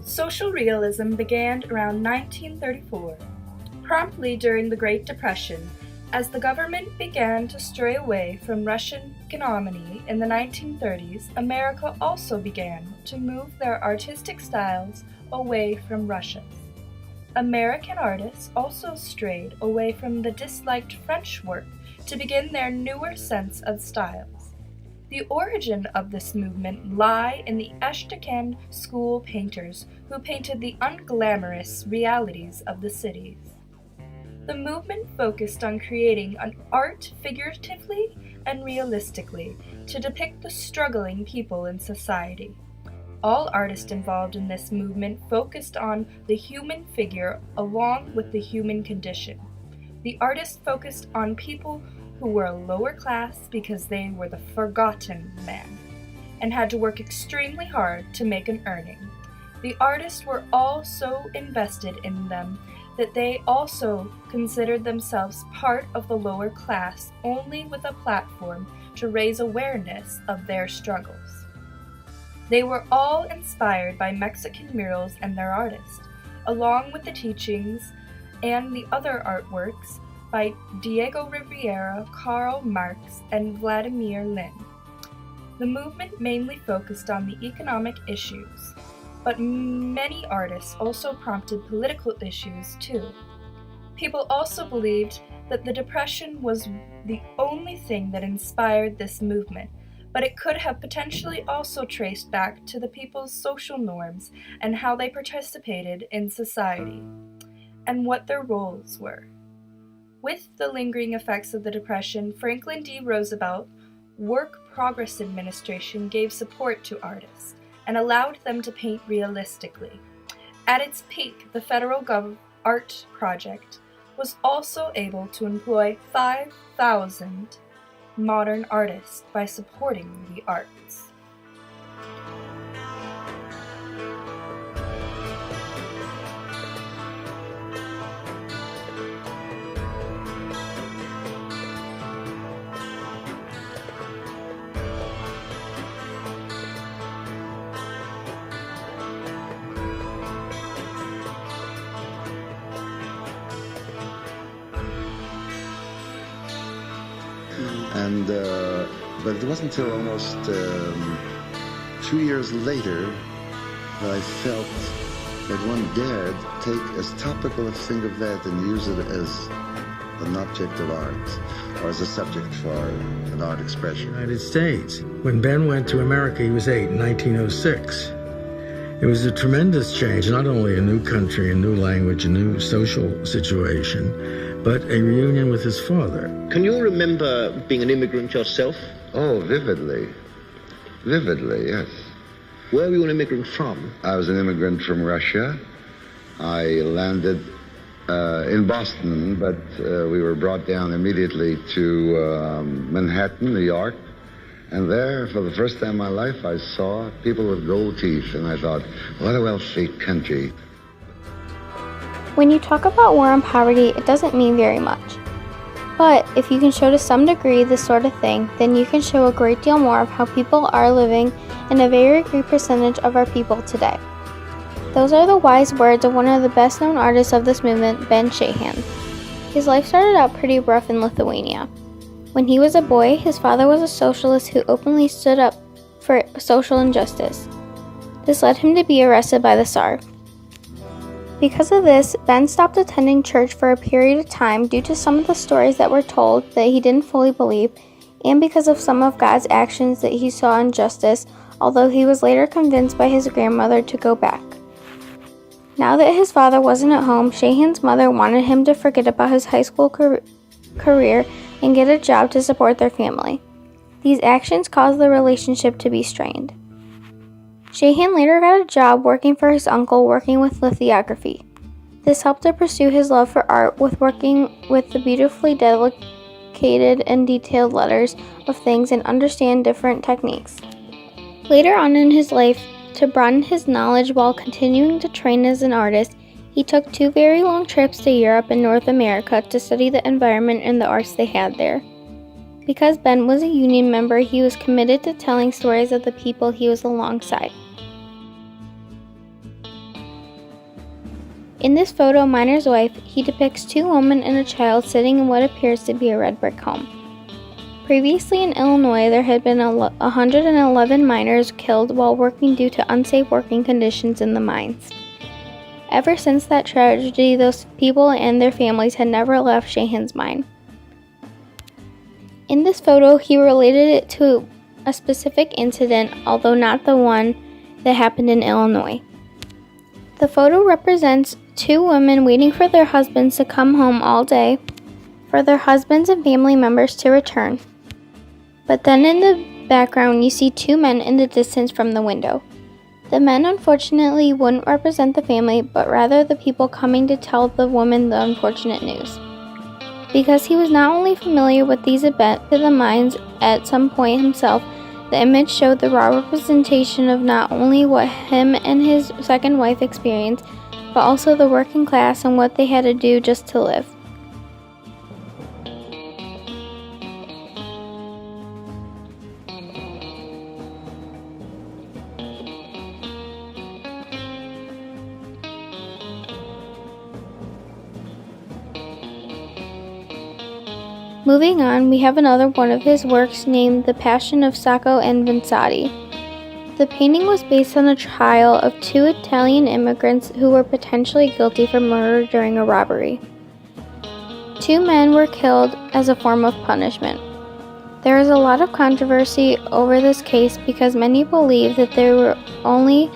Social realism began around 1934, promptly during the Great Depression, as the government began to stray away from Russian hegemony in the 1930s. America also began to move their artistic styles away from Russia's. American artists also strayed away from the disliked French work to begin their newer sense of styles. The origin of this movement lie in the Ashtakan school painters who painted the unglamorous realities of the cities. The movement focused on creating an art figuratively and realistically to depict the struggling people in society. All artists involved in this movement focused on the human figure along with the human condition. The artists focused on people who were a lower class because they were the forgotten man and had to work extremely hard to make an earning. The artists were all so invested in them that they also considered themselves part of the lower class, only with a platform to raise awareness of their struggles. They were all inspired by Mexican murals and their artists, along with the teachings and the other artworks by Diego Rivera, Karl Marx, and Vladimir Lenin. The movement mainly focused on the economic issues, but many artists also prompted political issues too. People also believed that the Depression was the only thing that inspired this movement, but it could have potentially also traced back to the people's social norms and how they participated in society, and what their roles were. With the lingering effects of the Depression, Franklin D. Roosevelt Work Progress Administration gave support to artists and allowed them to paint realistically. At its peak, the Federal Art Project was also able to employ 5,000 modern artists by supporting the arts. But it wasn't until almost 2 years later that I felt that one dared take as topical a thing of that and use it as an object of art, or as a subject for an art expression. United States. When Ben went to America, he was 8 in 1906. It was a tremendous change, not only a new country, a new language, a new social situation, but a reunion with his father. Can you remember being an immigrant yourself? Oh, vividly. Vividly, yes. Where were you an immigrant from? I was an immigrant from Russia. I landed in Boston, but we were brought down immediately to Manhattan, New York. And there, for the first time in my life, I saw people with gold teeth, and I thought, what a wealthy country. When you talk about war and poverty, it doesn't mean very much. But if you can show to some degree this sort of thing, then you can show a great deal more of how people are living in a very great percentage of our people today. Those are the wise words of one of the best known artists of this movement, Ben Shahan. His life started out pretty rough in Lithuania. When he was a boy, his father was a socialist who openly stood up for social injustice. This led him to be arrested by the Tsar. Because of this, Ben stopped attending church for a period of time due to some of the stories that were told that he didn't fully believe, and because of some of God's actions that he saw injustice, although he was later convinced by his grandmother to go back. Now that his father wasn't at home, Shahan's mother wanted him to forget about his high school career and get a job to support their family. These actions caused the relationship to be strained. Shahan later got a job working for his uncle working with lithography. This helped to pursue his love for art with working with the beautifully delicate and detailed letters of things and understand different techniques. Later on in his life, To broaden his knowledge while continuing to train as an artist, he took 2 very long trips to Europe and North America to study the environment and the arts they had there. Because Ben was a union member, he was committed to telling stories of the people he was alongside. In this photo, Miner's Wife, he depicts 2 women and a child sitting in what appears to be a red brick home. Previously in Illinois, there had been 111 miners killed while working due to unsafe working conditions in the mines. Ever since that tragedy, those people and their families had never left Shahan's mine. In this photo, he related it to a specific incident, although not the one that happened in Illinois. The photo represents 2 women waiting for their husbands to come home all day, for their husbands and family members to return. But then in the background, you see 2 men in the distance from the window. The men unfortunately wouldn't represent the family, but rather the people coming to tell the woman the unfortunate news. Because he was not only familiar with these events to the mines at some point himself, the image showed the raw representation of not only what him and his second wife experienced, but also the working class and what they had to do just to live. Moving on, we have another one of his works named The Passion of Sacco and Vanzetti. The painting was based on a trial of 2 Italian immigrants who were potentially guilty for murder during a robbery. 2 men were killed as a form of punishment. There is a lot of controversy over this case because many believe that they were only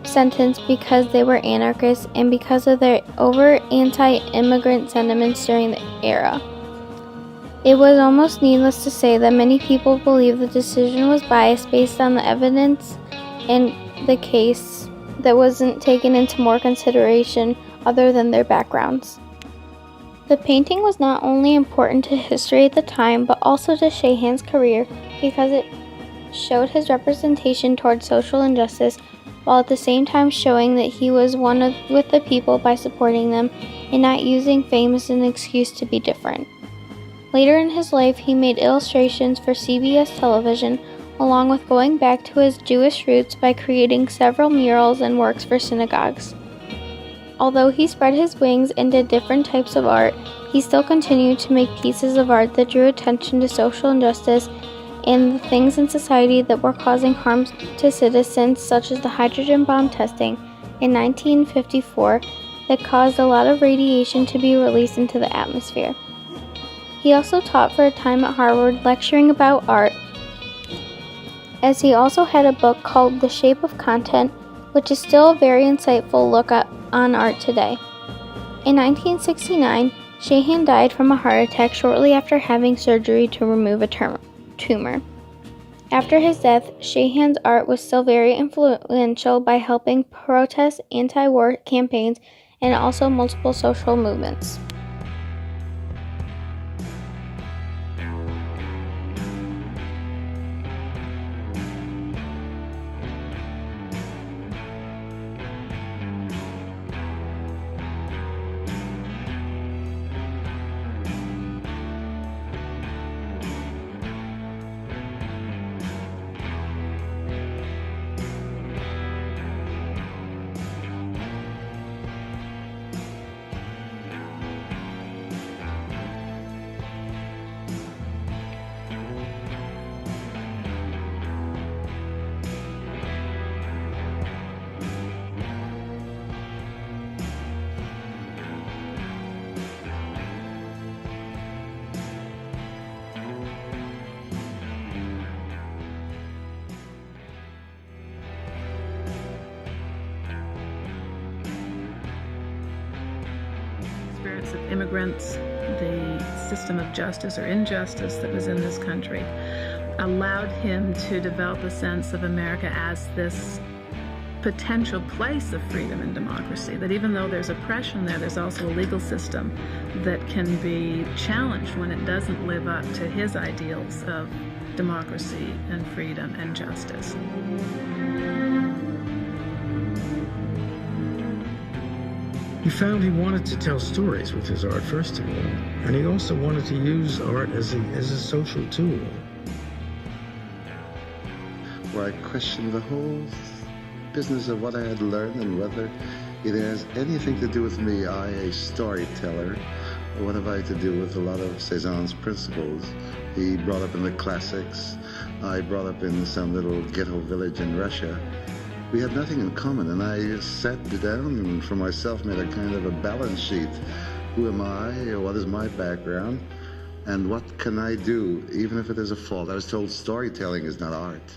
sentenced because they were anarchists and because of their overt anti-immigrant sentiments during the era. It was almost needless to say that many people believe the decision was biased based on the evidence in the case that wasn't taken into more consideration other than their backgrounds. The painting was not only important to history at the time, but also to Shahan's career because it showed his representation towards social injustice, while at the same time showing that he was with the people by supporting them and not using fame as an excuse to be different. Later in his life, he made illustrations for CBS television, along with going back to his Jewish roots by creating several murals and works for synagogues. Although he spread his wings and did different types of art, he still continued to make pieces of art that drew attention to social injustice and the things in society that were causing harm to citizens, such as the hydrogen bomb testing in 1954 that caused a lot of radiation to be released into the atmosphere. He also taught for a time at Harvard, lecturing about art, as he also had a book called The Shape of Content, which is still a very insightful look on art today. In 1969, Shahan died from a heart attack shortly after having surgery to remove a tumor. After his death, Shahan's art was still very influential by helping protest anti-war campaigns and also multiple social movements. Spirits of immigrants, the system of justice or injustice that was in this country, allowed him to develop a sense of America as this potential place of freedom and democracy, that even though there's oppression there, there's also a legal system that can be challenged when it doesn't live up to his ideals of democracy and freedom and justice. He found he wanted to tell stories with his art, first of all, and he also wanted to use art as a social tool. Where I questioned the whole business of what I had learned and whether it has anything to do with me, I, a storyteller, or what have I to do with a lot of Cézanne's principles. He brought up in the classics. I brought up in some little ghetto village in Russia. We had nothing in common, and I sat down and for myself made a kind of a balance sheet. Who am I? What is my background? And what can I do, even if it is a fault? I was told storytelling is not art.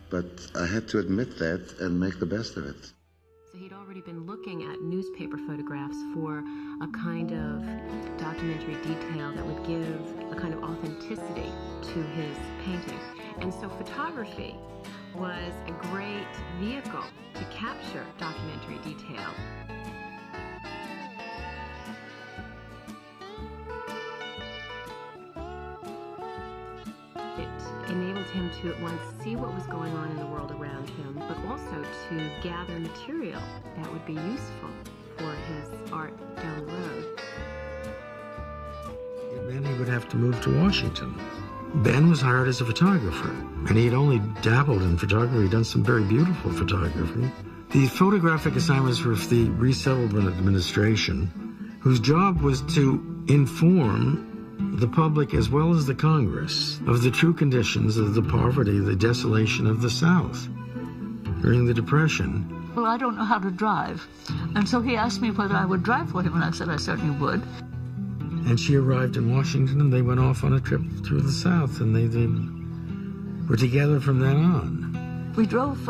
But I had to admit that and make the best of it. So he'd already been looking at newspaper photographs for a kind of documentary detail that would give a kind of authenticity to his painting. And so photography was a great vehicle to capture documentary detail. It enabled him to at once see what was going on in the world around him, but also to gather material that would be useful for his art down the road. Then he would have to move to Washington. Ben was hired as a photographer, and he had only dabbled in photography. He'd done some very beautiful photography. The photographic assignments were for the Resettlement Administration, whose job was to inform the public as well as the Congress of the true conditions of the poverty, the desolation of the South during the Depression. Well, I don't know how to drive. And so he asked me whether I would drive for him, and I said I certainly would. And she arrived in Washington, and they went off on a trip through the South, and they were together from then on. We drove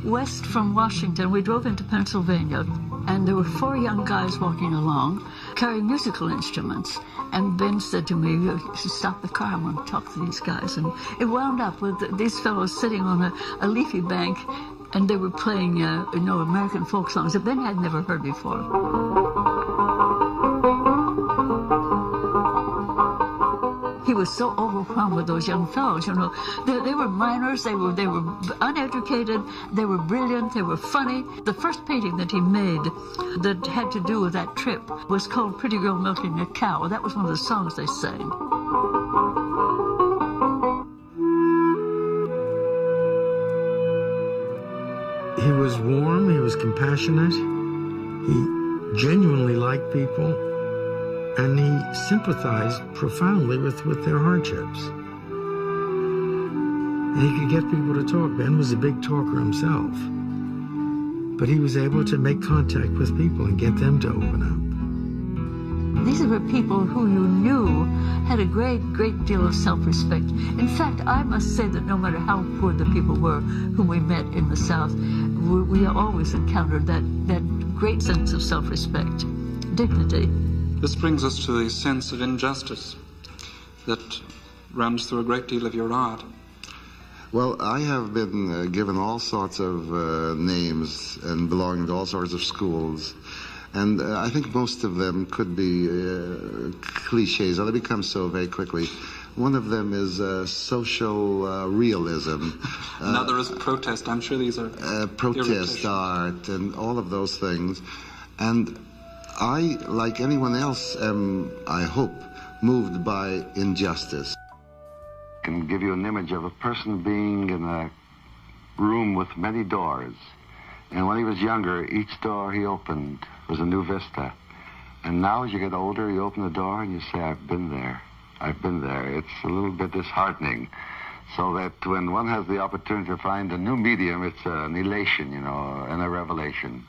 west from Washington. We drove into Pennsylvania, and there were 4 young guys walking along, carrying musical instruments. And Ben said to me, "You should stop the car, I want to talk to these guys." And it wound up with these fellows sitting on a leafy bank, and they were playing, American folk songs that Ben had never heard before. He was so overwhelmed with those young fellows, They were minors, they were uneducated, they were brilliant, they were funny. The first painting that he made that had to do with that trip was called Pretty Girl Milking a Cow. That was one of the songs they sang. He was warm, he was compassionate, he genuinely liked people, and he sympathized profoundly with their hardships. And he could get people to talk. Ben was a big talker himself, but he was able to make contact with people and get them to open up. These were people who you knew had a great deal of self-respect. In fact, I must say that no matter how poor the people were whom we met in the South, we always encountered that great sense of self-respect, dignity. This brings us to the sense of injustice that runs through a great deal of your art. Well, I have been given all sorts of names and belonging to all sorts of schools. And I think most of them could be cliches, or they become so very quickly. One of them is social realism. Another is protest. I'm sure these are protest art and all of those things. And I, like anyone else, am, I hope, moved by injustice. I can give you an image of a person being in a room with many doors. And when he was younger, each door he opened was a new vista. And now as you get older, you open the door and you say, I've been there. I've been there. It's a little bit disheartening. So that when one has the opportunity to find a new medium, it's an elation, and a revelation.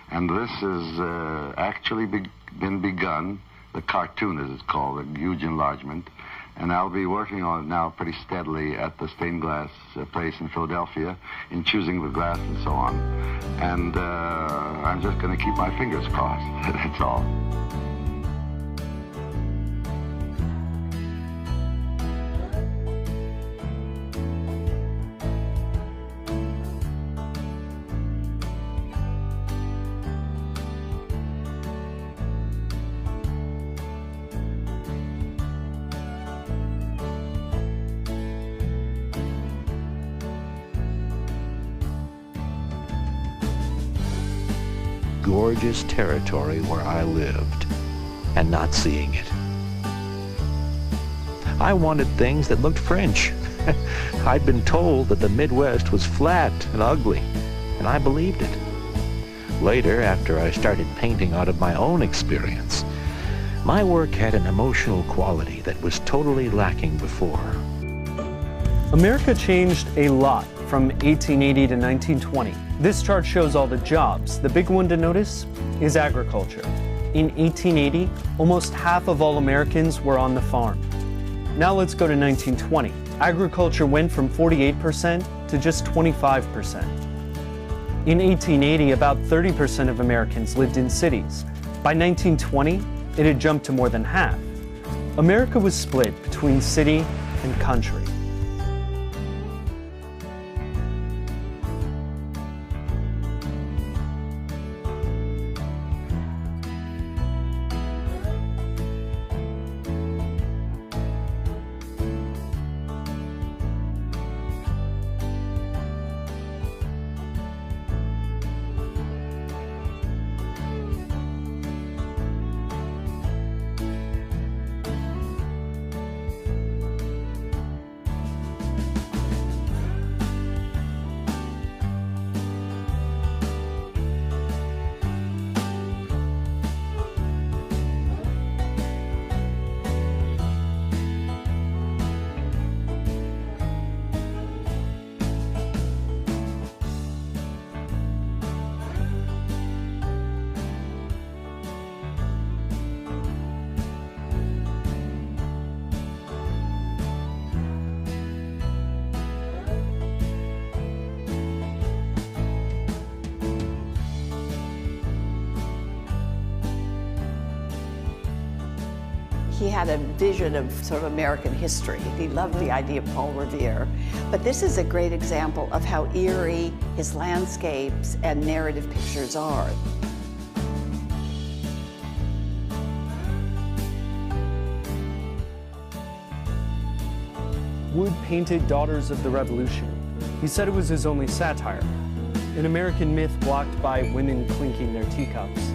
And this has actually been begun, the cartoon as it's called, a huge enlargement. And I'll be working on it now pretty steadily at the stained glass place in Philadelphia in choosing the glass and so on. And I'm just going to keep my fingers crossed. That's all. gorgeous territory where I lived and not seeing it. I wanted things that looked French. I'd been told that the Midwest was flat and ugly, and I believed it. Later, after I started painting out of my own experience, my work had an emotional quality that was totally lacking before. America changed a lot from 1880 to 1920. This chart shows all the jobs. The big one to notice is agriculture. In 1880, almost half of all Americans were on the farm. Now let's go to 1920. Agriculture went from 48% to just 25%. In 1880, about 30% of Americans lived in cities. By 1920, it had jumped to more than half. America was split between city and country. He had a vision of sort of American history. He loved the idea of Paul Revere. But this is a great example of how eerie his landscapes and narrative pictures are. Wood painted Daughters of the Revolution. He said it was his only satire, an American myth blocked by women clinking their teacups.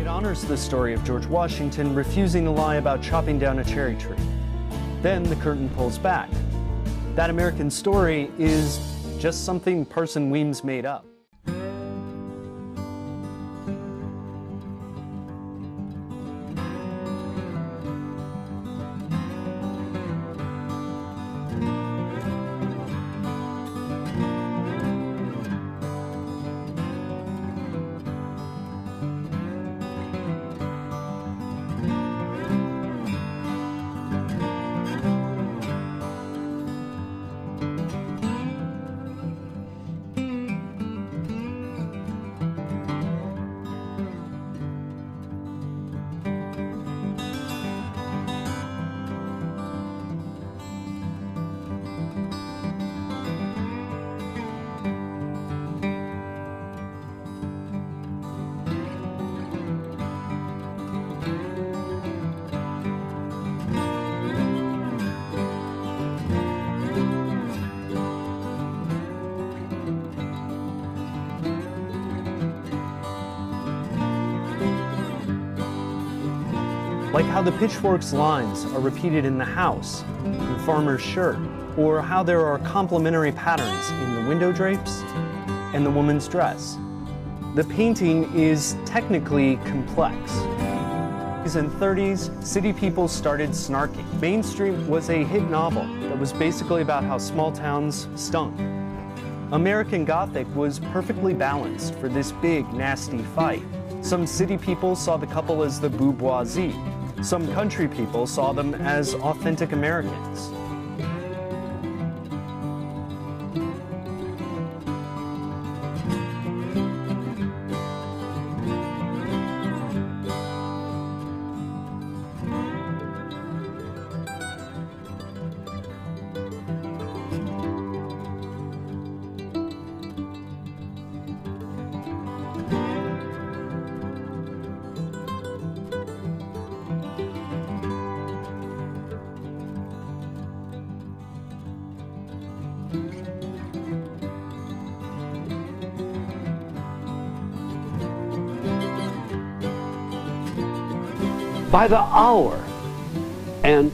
It honors the story of George Washington refusing to lie about chopping down a cherry tree. Then the curtain pulls back. That American story is just something Parson Weems made up. Like how the pitchfork's lines are repeated in the house, in Farmer's shirt, or how there are complementary patterns in the window drapes and the woman's dress. The painting is technically complex. In the 30s, city people started snarking. Main Street was a hit novel that was basically about how small towns stunk. American Gothic was perfectly balanced for this big, nasty fight. Some city people saw the couple as the bourgeoisie. Some country people saw them as authentic Americans. by the hour. And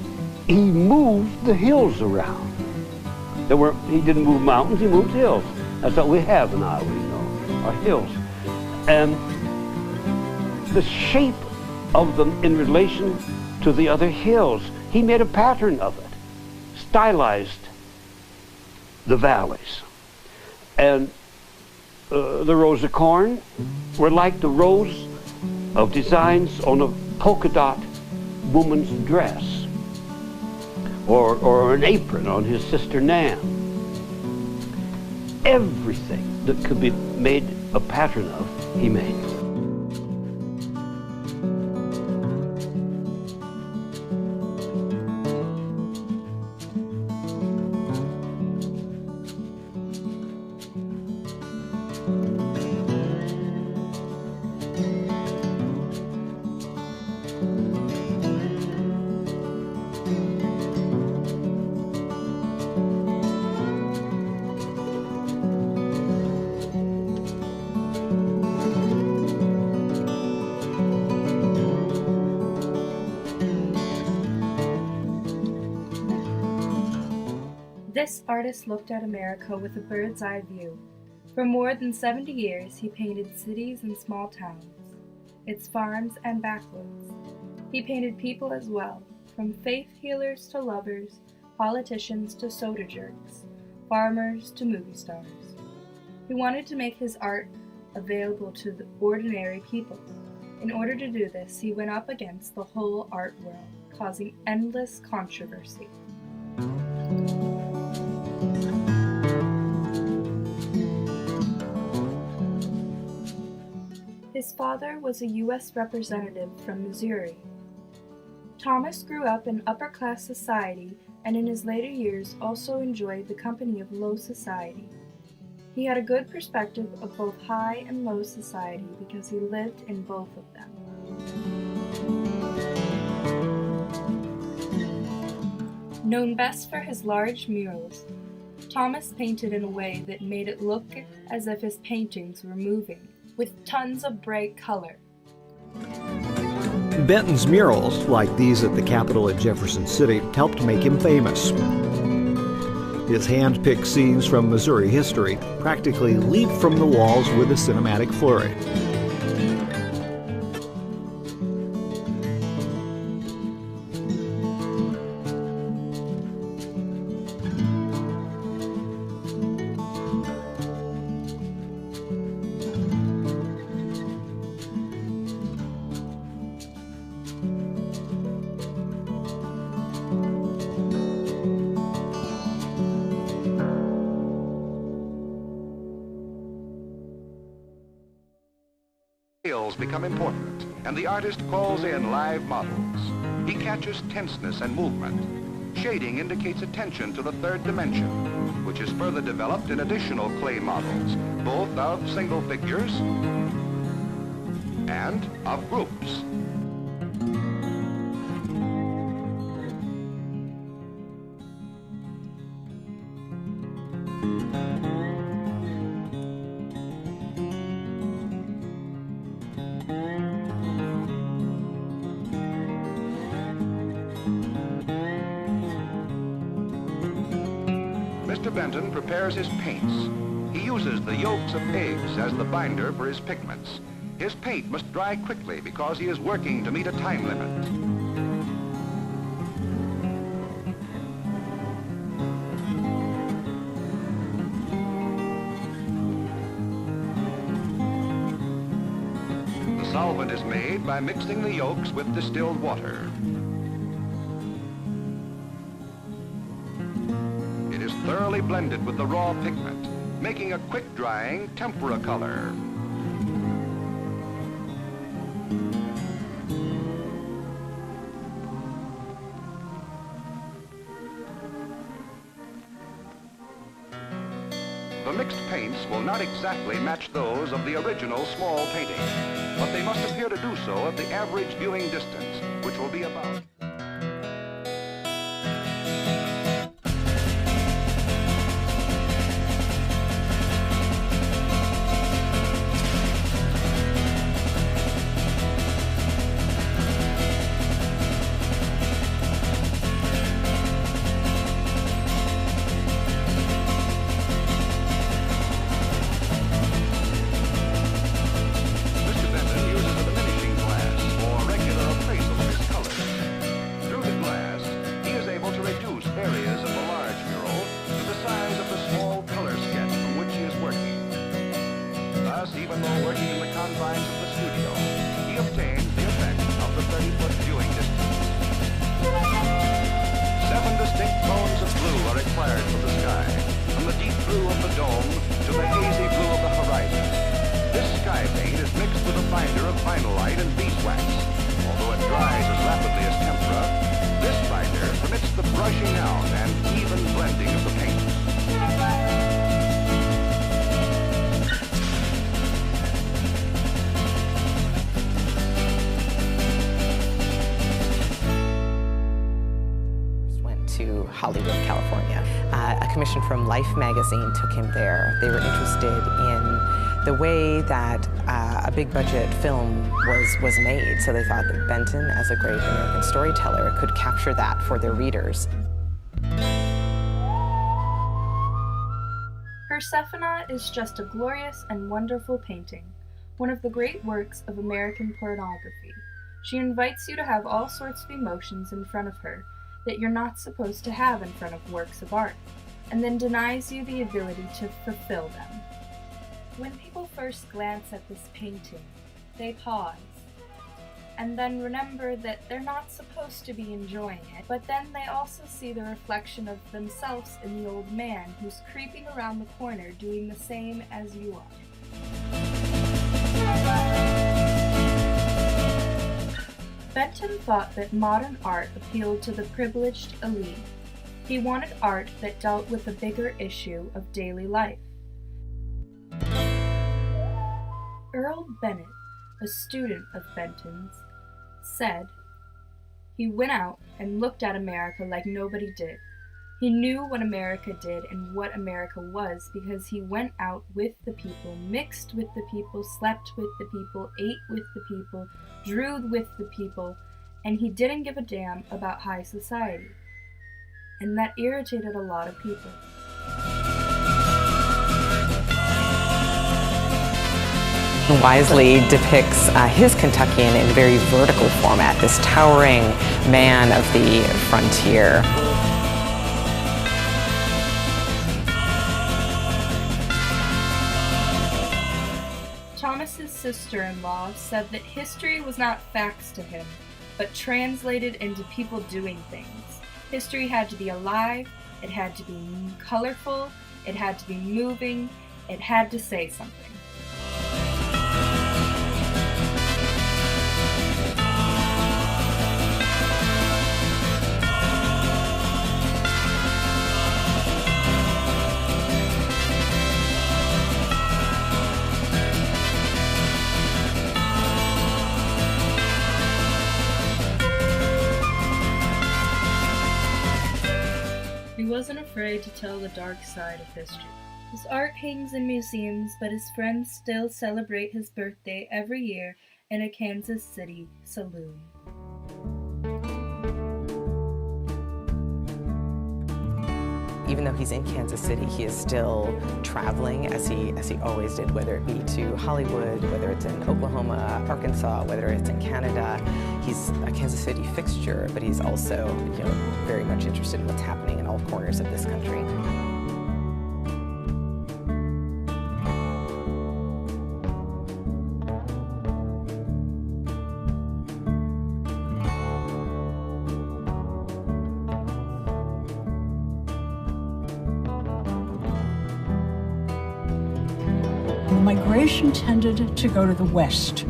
he moved the hills around. He didn't move mountains, he moved hills. That's what we have in Iowa, you know, our hills. And the shape of them in relation to the other hills, he made a pattern of it, stylized the valleys. And the rows of corn were like the rows of designs on a polka dot woman's dress, or an apron on his sister Nan. Everything that could be made a pattern of, he made. This artist looked at America with a bird's eye view. For more than 70 years, he painted cities and small towns, its farms and backwoods. He painted people as well, from faith healers to lovers, politicians to soda jerks, farmers to movie stars. He wanted to make his art available to the ordinary people. In order to do this, he went up against the whole art world, causing endless controversy. His father was a U.S. representative from Missouri. Thomas grew up in upper-class society and in his later years also enjoyed the company of low society. He had a good perspective of both high and low society because he lived in both of them. Known best for his large murals, Thomas painted in a way that made it look as if his paintings were moving, with tons of bright color. Benton's murals, like these at the Capitol at Jefferson City, helped make him famous. His hand-picked scenes from Missouri history practically leap from the walls with a cinematic flurry. Become important, and the artist calls in live models. He catches tenseness and movement. Shading indicates attention to the third dimension, which is further developed in additional clay models, both of single figures and of groups. Mr. Benton prepares his paints. He uses the yolks of eggs as the binder for his pigments. His paint must dry quickly because he is working to meet a time limit. The solvent is made by mixing the yolks with distilled water. Thoroughly blended with the raw pigment, making a quick-drying tempera color. The mixed paints will not exactly match those of the original small painting, but they must appear to do so at the average viewing distance, which will be about... to Hollywood, California. A commission from Life magazine took him there. They were interested in the way that a big budget film was made, so they thought that Benton, as a great American storyteller, could capture that for their readers. Persephone is just a glorious and wonderful painting, one of the great works of American pornography. She invites you to have all sorts of emotions in front of her that you're not supposed to have in front of works of art, and then denies you the ability to fulfill them. When people first glance at this painting, they pause, and then remember that they're not supposed to be enjoying it, but then they also see the reflection of themselves in the old man who's creeping around the corner doing the same as you are. Benton thought that modern art appealed to the privileged elite. He wanted art that dealt with the bigger issue of daily life. Earl Bennett, a student of Benton's, said, "He went out and looked at America like nobody did. He knew what America did and what America was because he went out with the people, mixed with the people, slept with the people, ate with the people, drew with the people, and he didn't give a damn about high society." And that irritated a lot of people. Wisely depicts his Kentuckian in very vertical format, this towering man of the frontier. Thomas's sister-in-law said that history was not facts to him, but translated into people doing things. History had to be alive, it had to be colorful, it had to be moving, it had to say something. He wasn't afraid to tell the dark side of history. His art hangs in museums, but his friends still celebrate his birthday every year in a Kansas City saloon. Even though he's in Kansas City, he is still traveling as he always did, whether it be to Hollywood, whether it's in Oklahoma, Arkansas, whether it's in Canada. He's a Kansas City fixture, but he's also, very much interested in what's happening in all corners of this country. Migration tended to go to the west.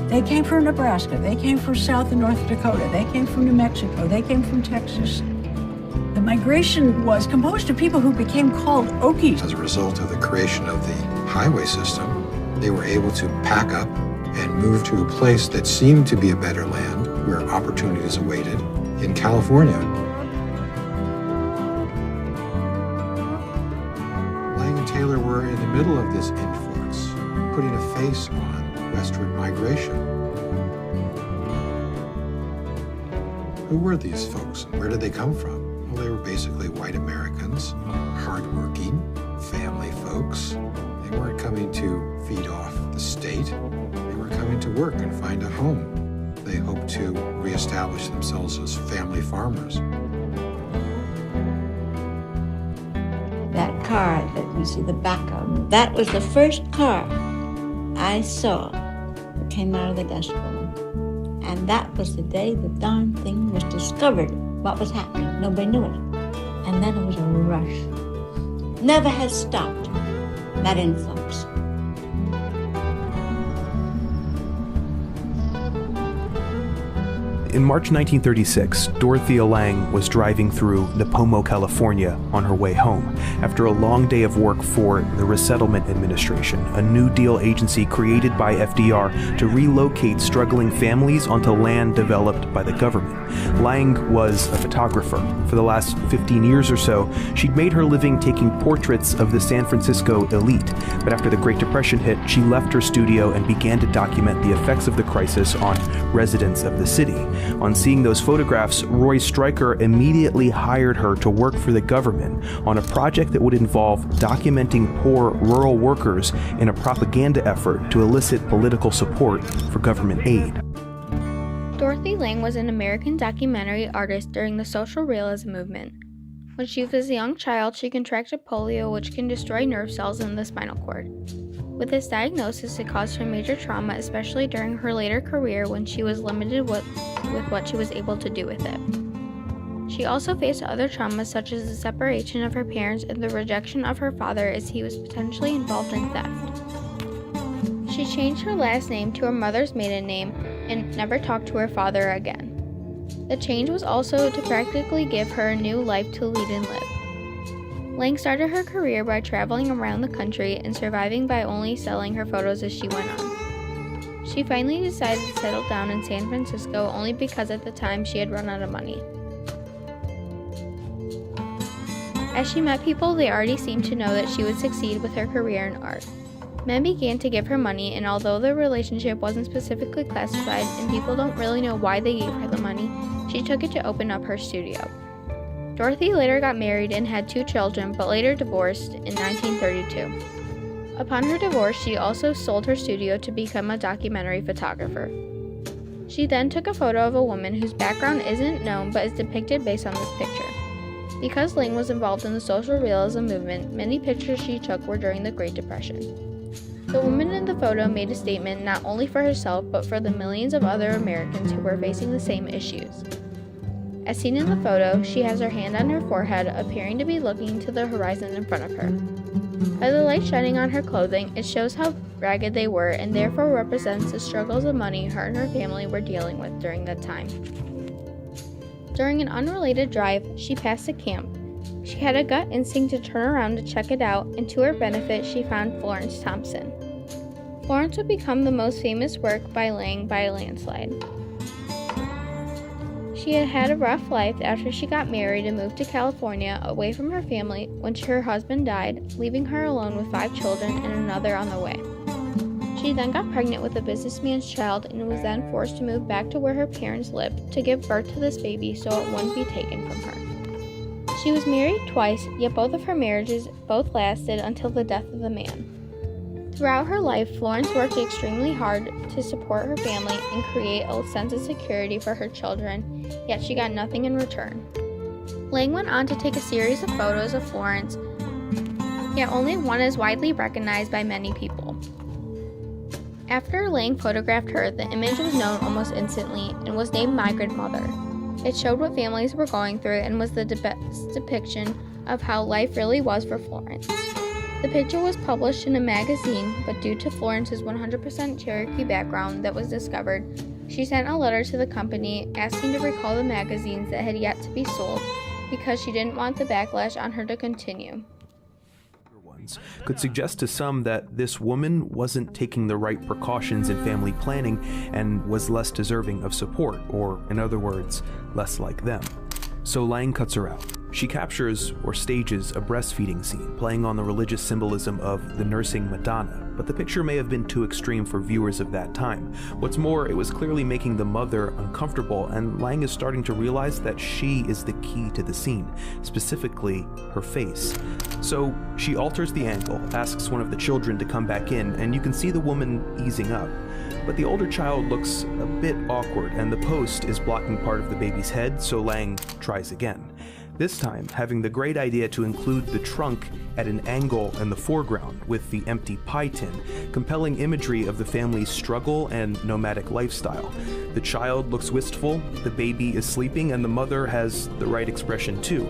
They came from Nebraska, they came from South and North Dakota, they came from New Mexico, they came from Texas. The migration was composed of people who became called Okies. As a result of the creation of the highway system, they were able to pack up and move to a place that seemed to be a better land where opportunities awaited in California. Taylor were in the middle of this influx, putting a face on westward migration. Who were these folks and where did they come from? Well, they were basically white Americans, hardworking, family folks. They weren't coming to feed off the state. They were coming to work and find a home. They hoped to reestablish themselves as family farmers. That car that you see the back of, that was the first car I saw that came out of the Dust Bowl. And that was the day the darn thing was discovered, what was happening. Nobody knew it. And then it was a rush. Never has stopped, that influx. In March 1936, Dorothea Lange was driving through Nipomo, California on her way home after a long day of work for the Resettlement Administration, a New Deal agency created by FDR to relocate struggling families onto land developed by the government. Lange was a photographer. For the last 15 years or so, she'd made her living taking portraits of the San Francisco elite, but after the Great Depression hit, she left her studio and began to document the effects of the crisis on residents of the city. On seeing those photographs, Roy Stryker immediately hired her to work for the government on a project that would involve documenting poor rural workers in a propaganda effort to elicit political support for government aid. Dorothy Lange was an American documentary artist during the social realism movement. When she was a young child, she contracted polio, which can destroy nerve cells in the spinal cord. With this diagnosis, it caused her major trauma, especially during her later career when she was limited with what she was able to do with it. She also faced other traumas such as the separation of her parents and the rejection of her father as he was potentially involved in theft. She changed her last name to her mother's maiden name and never talked to her father again. The change was also to practically give her a new life to lead and live. Lange started her career by traveling around the country and surviving by only selling her photos as she went on. She finally decided to settle down in San Francisco only because at the time she had run out of money. As she met people, they already seemed to know that she would succeed with her career in art. Men began to give her money, and although the relationship wasn't specifically classified and people don't really know why they gave her the money, she took it to open up her studio. Dorothy later got married and had 2 children, but later divorced in 1932. Upon her divorce, she also sold her studio to become a documentary photographer. She then took a photo of a woman whose background isn't known but is depicted based on this picture. Because Lange was involved in the social realism movement, many pictures she took were during the Great Depression. The woman in the photo made a statement not only for herself but for the millions of other Americans who were facing the same issues. As seen in the photo, she has her hand on her forehead, appearing to be looking to the horizon in front of her. By the light shining on her clothing, it shows how ragged they were and therefore represents the struggles of money her and her family were dealing with during that time. During an unrelated drive, she passed a camp. She had a gut instinct to turn around to check it out, and to her benefit, she found Florence Thompson. Florence would become the most famous work by Lange by a landslide. She had had a rough life after she got married and moved to California away from her family when her husband died, leaving her alone with 5 children and another on the way. She then got pregnant with a businessman's child and was then forced to move back to where her parents lived to give birth to this baby so it wouldn't be taken from her. She was married twice, yet both of her marriages lasted until the death of the man. Throughout her life, Florence worked extremely hard to support her family and create a sense of security for her children, yet she got nothing in return. Lange went on to take a series of photos of Florence, yet only one is widely recognized by many people. After Lange photographed her, the image was known almost instantly and was named Migrant Mother. It showed what families were going through and was the best depiction of how life really was for Florence. The picture was published in a magazine, but due to Florence's 100% Cherokee background that was discovered, she sent a letter to the company asking to recall the magazines that had yet to be sold because she didn't want the backlash on her to continue. Could suggest to some that this woman wasn't taking the right precautions in family planning and was less deserving of support, or in other words, less like them. So Lange cuts her out. She captures or stages a breastfeeding scene, playing on the religious symbolism of the nursing Madonna, but the picture may have been too extreme for viewers of that time. What's more, it was clearly making the mother uncomfortable, and Lange is starting to realize that she is the key to the scene, specifically her face. So she alters the angle, asks one of the children to come back in, and you can see the woman easing up. But the older child looks a bit awkward, and the post is blocking part of the baby's head, so Lange tries again. This time, having the great idea to include the trunk at an angle in the foreground with the empty pie tin, compelling imagery of the family's struggle and nomadic lifestyle. The child looks wistful, the baby is sleeping, and the mother has the right expression too.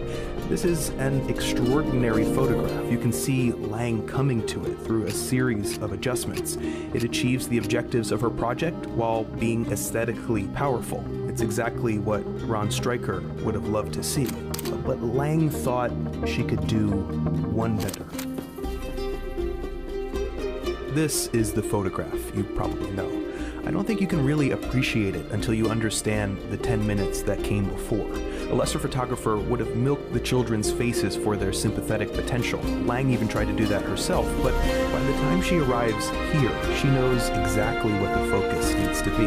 This is an extraordinary photograph. You can see Lange coming to it through a series of adjustments. It achieves the objectives of her project while being aesthetically powerful. It's exactly what Ron Stryker would have loved to see. But Lang thought she could do one better. This is the photograph you probably know. I don't think you can really appreciate it until you understand the 10 minutes that came before. A lesser photographer would have milked the children's faces for their sympathetic potential. Lang even tried to do that herself, but by the time she arrives here, she knows exactly what the focus needs to be.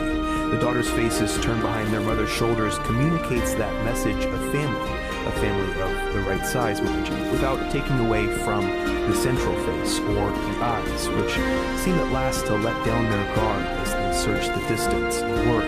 The daughter's faces turned behind their mother's shoulders communicates that message of family, a family of the right size, mind you, without taking away from the central face or the eyes, which seem at last to let down their guard as they search the distance and worry.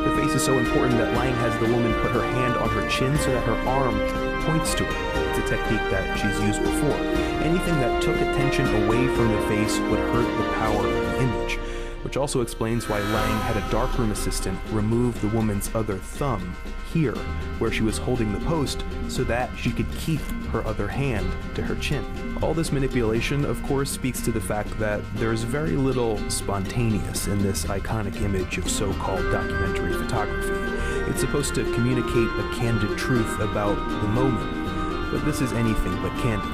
The face is so important that Lang has the woman put her hand on her chin so that her arm points to it. It's a technique that she's used before. Anything that took attention away from the face would hurt the power of the image, which also explains why Lang had a darkroom assistant remove the woman's other thumb here, where she was holding the post, so that she could keep her other hand to her chin. All this manipulation, of course, speaks to the fact that there's very little spontaneous in this iconic image of so-called documentary photography. It's supposed to communicate a candid truth about the moment, but this is anything but candid.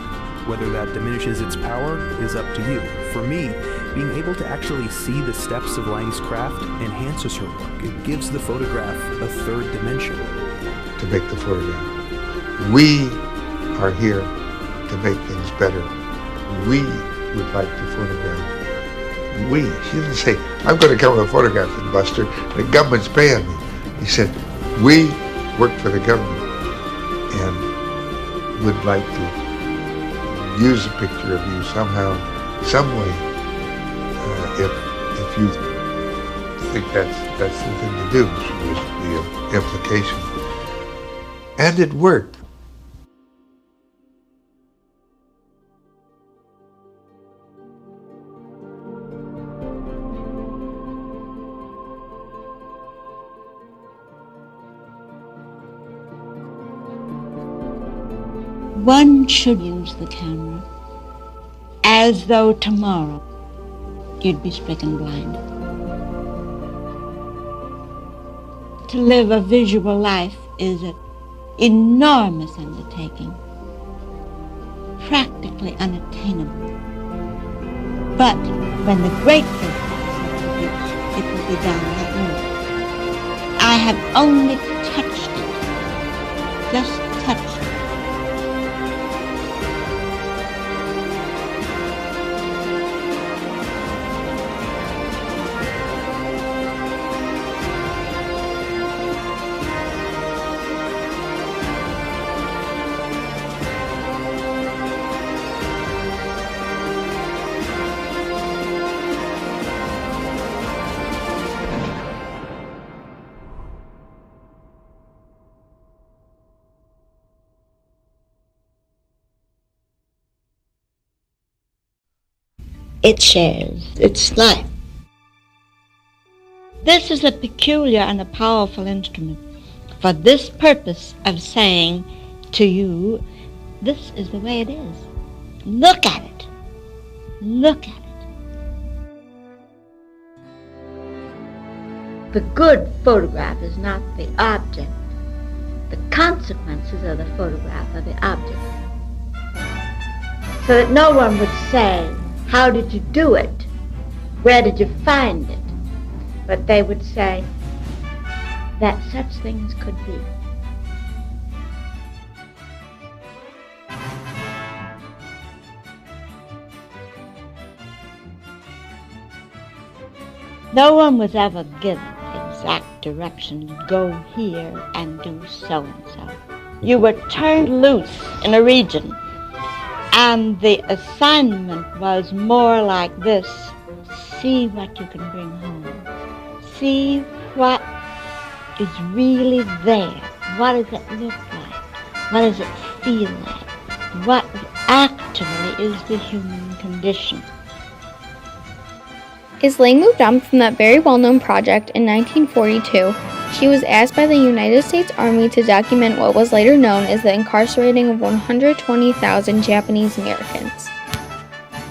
Whether that diminishes its power is up to you. For me, being able to actually see the steps of Lang's craft enhances her work. It gives the photograph a third dimension. To make the photograph. We are here to make things better. We would like to photograph. We. She didn't say, I'm going to come and photograph you, Buster. The government's paying me. He said, we work for the government and would like to use a picture of you somehow, some way. If you think that's the thing to do, was the implication. And it worked. One should use the camera as though tomorrow you'd be stricken blind. To live a visual life is an enormous undertaking, practically unattainable. But when the great photograph is produced, it will be done like new. I have only touched it, just touched it. It shares its life. This is a peculiar and a powerful instrument for this purpose of saying to you, this is the way it is. Look at it. Look at it. The good photograph is not the object. The consequences of the photograph are the object. So that no one would say, how did you do it? Where did you find it? But they would say that such things could be. No one was ever given exact directions, go here and do so-and-so. You were turned loose in a region. And the assignment was more like this. See what you can bring home. See what is really there. What does it look like? What does it feel like? What actually is the human condition? As Lang moved on from that very well-known project in 1942, she was asked by the United States Army to document what was later known as the incarcerating of 120,000 Japanese Americans.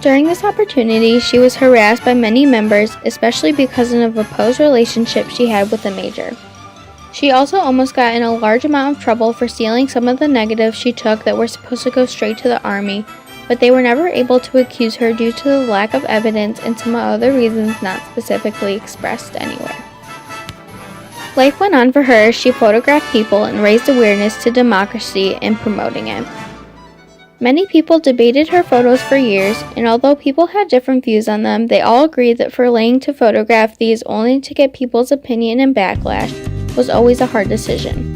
During this opportunity, she was harassed by many members, especially because of a opposed relationship she had with the major. She also almost got in a large amount of trouble for stealing some of the negatives she took that were supposed to go straight to the army, but they were never able to accuse her due to the lack of evidence and some other reasons not specifically expressed anywhere. Life went on for her as she photographed people and raised awareness to democracy and promoting it. Many people debated her photos for years, and although people had different views on them, they all agreed that for Lang to photograph these only to get people's opinion and backlash was always a hard decision.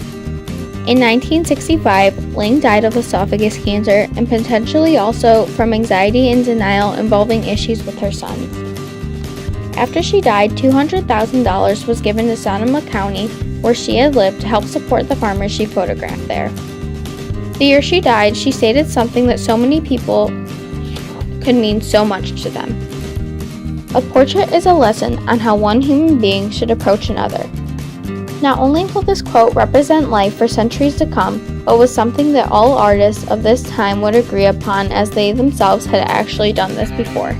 In 1965, Lang died of esophagus cancer and potentially also from anxiety and denial involving issues with her son. After she died, $200,000 was given to Sonoma County, where she had lived, to help support the farmers she photographed there. The year she died, she stated something that so many people could mean so much to them. A portrait is a lesson on how one human being should approach another. Not only will this quote represent life for centuries to come, but was something that all artists of this time would agree upon, as they themselves had actually done this before.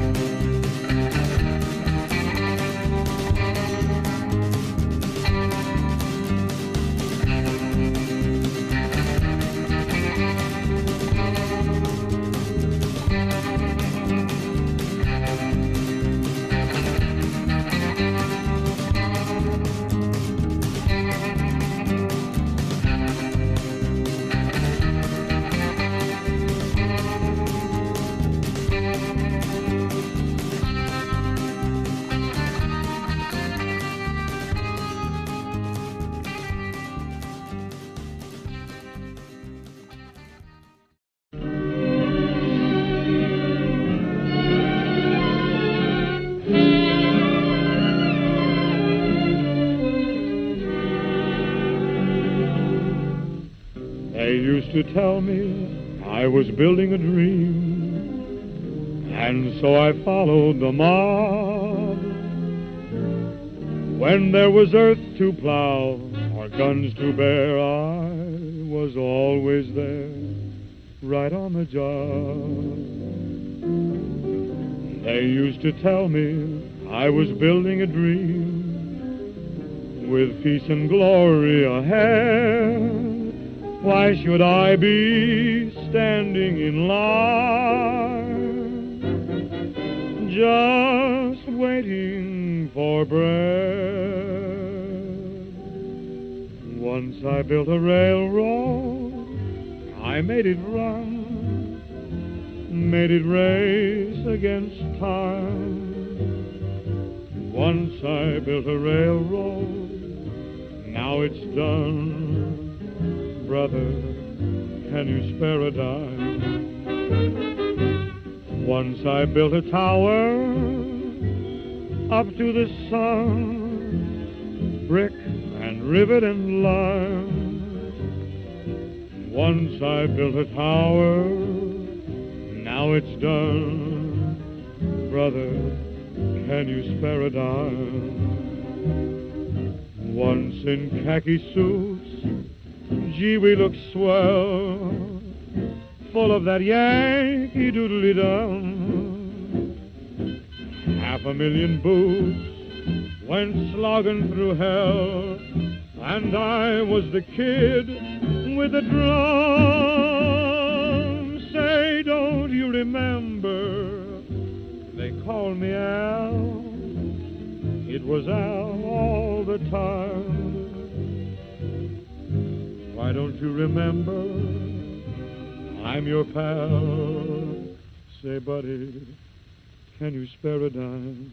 They used to tell me I was building a dream, and so I followed the mob. When there was earth to plow or guns to bear, I was always there, right on the job. They used to tell me I was building a dream, with peace and glory ahead. Why should I be standing in line, just waiting for bread? Once I built a railroad, I made it run, made it race against time. Once I built a railroad, now it's done. Brother, can you spare a dime? Once I built a tower up to the sun, brick and rivet and lime. Once I built a tower, now it's done. Brother, can you spare a dime? Once in khaki suits, gee, we look swell, full of that Yankee doodly-dum. 500,000 boots went slogging through hell, and I was the kid with the drum. Say, don't you remember, they called me Al. It was Al all the time. Why don't you remember, I'm your pal. Say, buddy, can you spare a dime?